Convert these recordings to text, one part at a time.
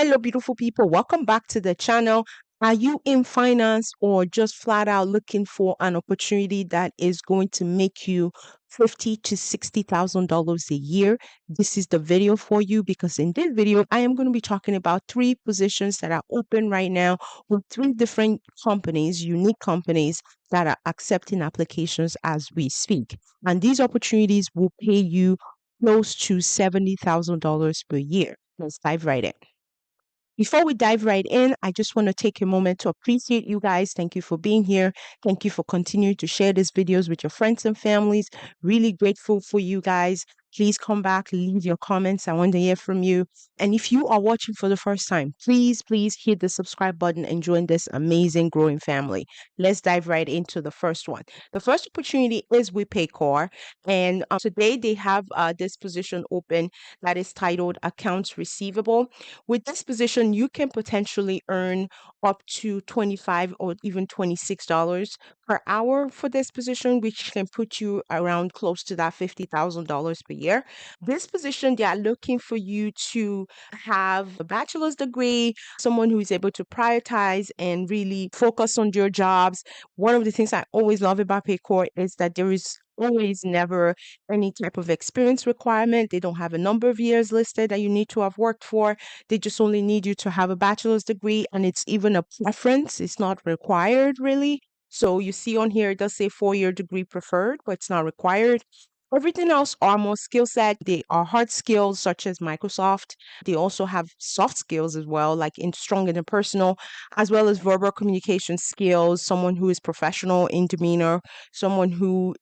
Hello, beautiful people. Welcome back to the channel. Are you in finance or just flat out looking for an opportunity that is going to make you $50,000 to $60,000 a year? This is the video for you because in this video, I am going to be talking about three positions that are open right now with three different companies, unique companies that are accepting applications as we speak. And these opportunities will pay you close to $70,000 per year. Let's dive right in. Before we dive right in, I just want to take a moment to appreciate you guys. Thank you for being here. Thank you for continuing to share these videos with your friends and families. Really grateful for you guys. Please come back, leave your comments. I want to hear from you. And if you are watching for the first time, please hit the subscribe button and join this amazing growing family. Let's dive right into the first one. The first opportunity is with Paycor. And today they have this position open that is titled Accounts Receivable. With this position, you can potentially earn up to $25 or even $26 per hour for this position, which can put you around close to that $50,000 per year. This position, they are looking for you to have a bachelor's degree, someone who is able to prioritize and really focus on your jobs. One of the things I always love about Paycor is that there is always never any type of experience requirement. They don't have a number of years listed that you need to have worked for. They just only need you to have a bachelor's degree, and it's even a preference. It's not required, really. So you see on here, it does say 4-year degree preferred, but it's not required. Everything else are more skill set. They are hard skills such as Microsoft. They also have soft skills as well, like strong interpersonal, as well as verbal communication skills, someone who is professional in demeanor, someone who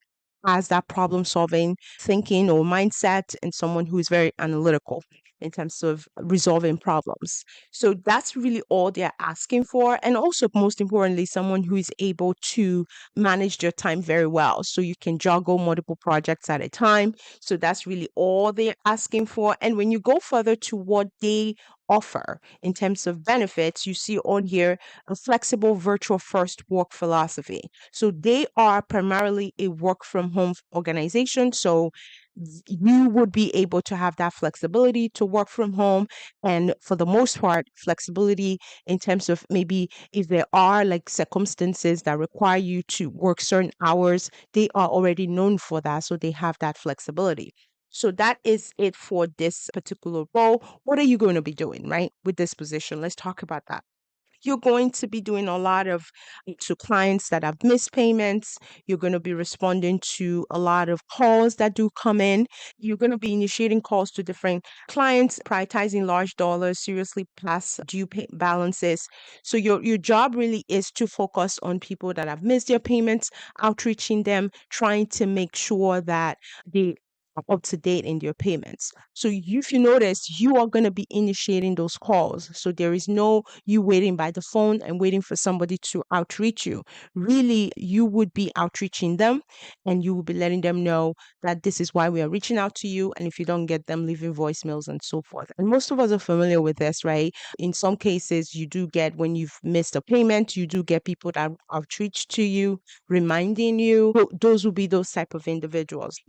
has that problem solving thinking or mindset, and someone who is very analytical in terms of resolving problems. So that's really all they're asking for. And also, most importantly, someone who is able to manage their time very well. So you can juggle multiple projects at a time. So that's really all they're asking for. And when you go further to what they offer in terms of benefits, you see on here a flexible virtual first work philosophy. So they are primarily a work from home organization. So you would be able to have that flexibility to work from home. And for the most part, flexibility in terms of maybe if there are like circumstances that require you to work certain hours, they are already known for that. So they have that flexibility. So that is it for this particular role. What are you going to be doing, right, with this position? Let's talk about that. You're going to be doing a lot of to clients that have missed payments. You're going to be responding to a lot of calls that do come in. You're going to be initiating calls to different clients, prioritizing large dollars, seriously past due balances. So your job really is to focus on people that have missed their payments, outreaching them, trying to make sure that they are up to date in their payments. So if you notice, you are going to be initiating those calls. So there is no you waiting by the phone and waiting for somebody to outreach you. Really, you would be outreaching them, and you will be letting them know that this is why we are reaching out to you. And if you don't get them, leaving voicemails and so forth. And most of us are familiar with this, right? In some cases, you do get, when you've missed a payment, you do get people that outreach to you, reminding you. Those will be those type of individuals,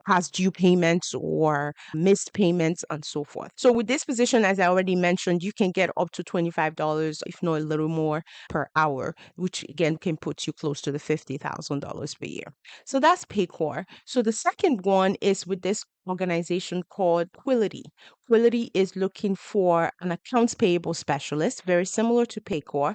past due payments or missed payments and so forth. So with this position, as I already mentioned, you can get up to $25, if not a little more, per hour, which again can put you close to the $50,000 per year. So that's Paycor. So the second one is with this organization called Quality. Quality is looking for an accounts payable specialist, very similar to Paycor.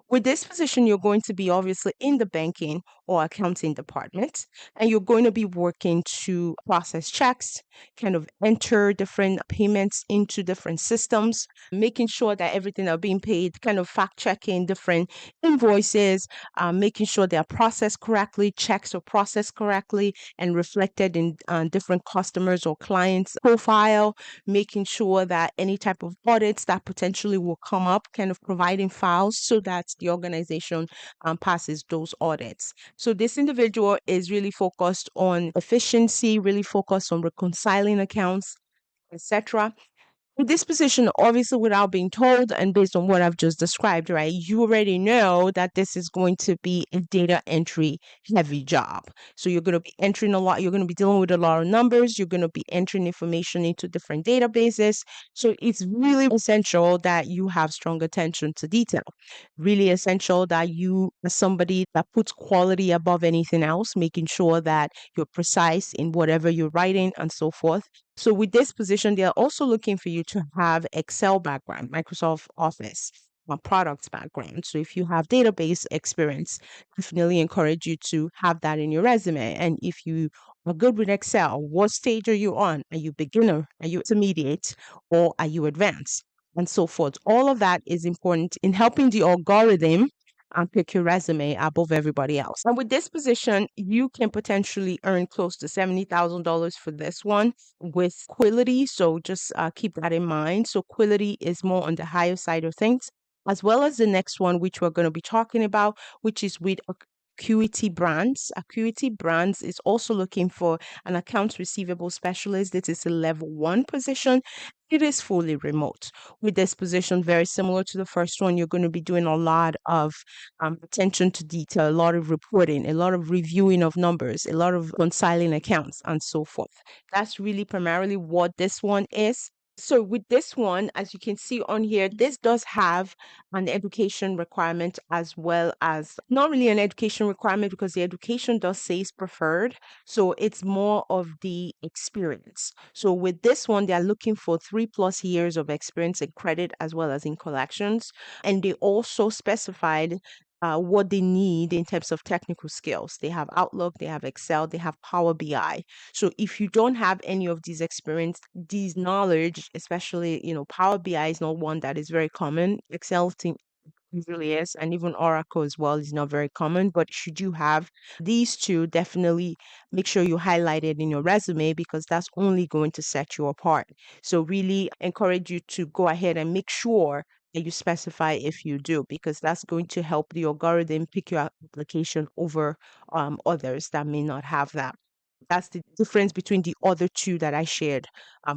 With this position, you're going to be obviously in the banking or accounting department, and you're going to be working to process checks, kind of enter different payments into different systems, making sure that everything are being paid, kind of fact checking different invoices, making sure they are processed correctly, checks are processed correctly and reflected in different customers or clients' profile, making sure that any type of audits that potentially will come up, kind of providing files so that the organization passes those audits. So this individual is really focused on efficiency, really focused on reconciling accounts, etc. With this position, obviously, without being told and based on what I've just described, right, you already know that this is going to be a data entry heavy job. So you're going to be entering a lot, you're going to be dealing with a lot of numbers, you're going to be entering information into different databases. So it's really essential that you have strong attention to detail. Really essential that you are somebody that puts quality above anything else, making sure that you're precise in whatever you're writing and so forth. So with this position, they're also looking for you to have Excel background, Microsoft Office, products background. So if you have database experience, definitely encourage you to have that in your resume. And if you are good with Excel, what stage are you on? Are you beginner? Are you intermediate? Or are you advanced? And so forth. All of that is important in helping the algorithm pick your resume above everybody else. And with this position, you can potentially earn close to $70,000 for this one with Quality. So just keep that in mind. So Quality is more on the higher side of things, as well as the next one, which we're going to be talking about, which is with Acuity Brands. Acuity Brands is also looking for an accounts receivable specialist. This is a level 1 position. It is fully remote. With this position, very similar to the first one, you're going to be doing a lot of attention to detail, a lot of reporting, a lot of reviewing of numbers, a lot of reconciling accounts, and so forth. That's really primarily what this one is. So with this one, as you can see on here, this does have an education requirement as well as not really an education requirement because the education does say it's preferred. So it's more of the experience. So with this one, they're looking for 3+ years of experience in credit as well as in collections. And they also specified what they need in terms of technical skills. They have Outlook, they have Excel, they have Power BI. So if you don't have any of these experience, these knowledge, especially, Power BI is not one that is very common. Excel usually is, and even Oracle as well is not very common. But should you have these two, definitely make sure you highlight it in your resume because that's only going to set you apart. So really encourage you to go ahead and make sure that you specify if you do, because that's going to help the algorithm pick your application over others that may not have that. That's the difference between the other two that I shared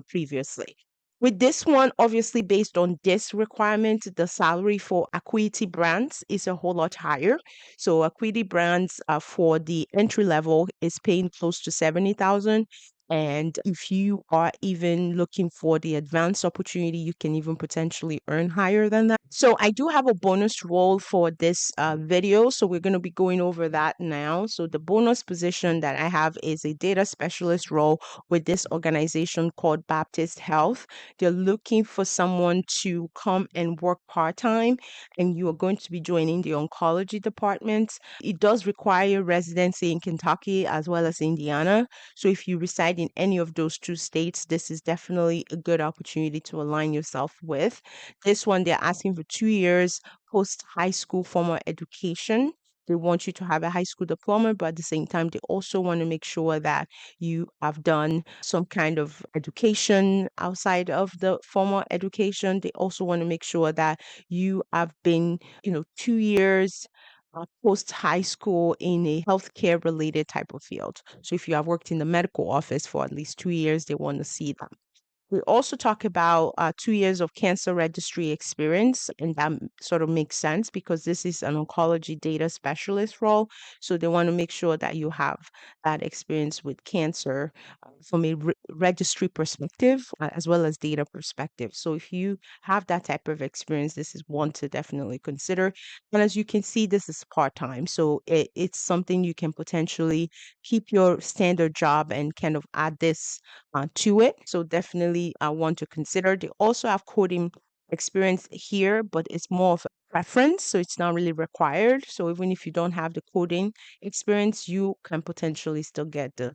previously. With this one, obviously, based on this requirement, the salary for Acuity Brands is a whole lot higher. So Acuity Brands for the entry level is paying close to 70,000. And if you are even looking for the advanced opportunity, you can even potentially earn higher than that. So I do have a bonus role for this video. So we're going to be going over that now. So the bonus position that I have is a data specialist role with this organization called Baptist Health. They're looking for someone to come and work part-time, and you are going to be joining the oncology department. It does require residency in Kentucky as well as Indiana. So if you reside in any of those two states, this is definitely a good opportunity to align yourself with. This one, they're asking for 2 years post high school formal education. They want you to have a high school diploma, but at the same time, they also want to make sure that you have done some kind of education outside of the formal education. They also want to make sure that you have been, 2 years post high school in a healthcare related type of field. So if you have worked in the medical office for at least 2 years, they want to see that. We also talk about 2 years of cancer registry experience, and that sort of makes sense because this is an oncology data specialist role. So they want to make sure that you have that experience with cancer from a registry perspective as well as data perspective. So if you have that type of experience, this is one to definitely consider. And as you can see, this is part-time. So it's something you can potentially keep your standard job and kind of add this to it. So definitely I want to consider. They also have coding experience here, but it's more of a preference. So it's not really required. So even if you don't have the coding experience, you can potentially still get the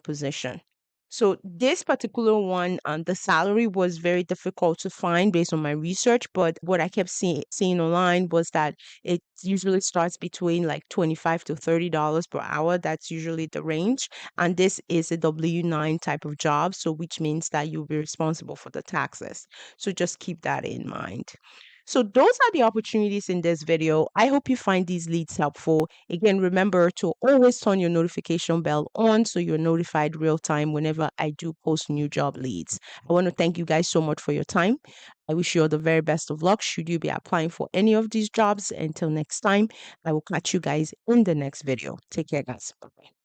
position. So this particular one, the salary was very difficult to find based on my research. But what I kept seeing online was that it usually starts between like $25 to $30 per hour. That's usually the range. And this is a W-9 type of job, so which means that you'll be responsible for the taxes. So just keep that in mind. So those are the opportunities in this video. I hope you find these leads helpful. Again, remember to always turn your notification bell on so you're notified real time whenever I do post new job leads. I want to thank you guys so much for your time. I wish you all the very best of luck should you be applying for any of these jobs. Until next time, I will catch you guys in the next video. Take care, guys. Bye-bye.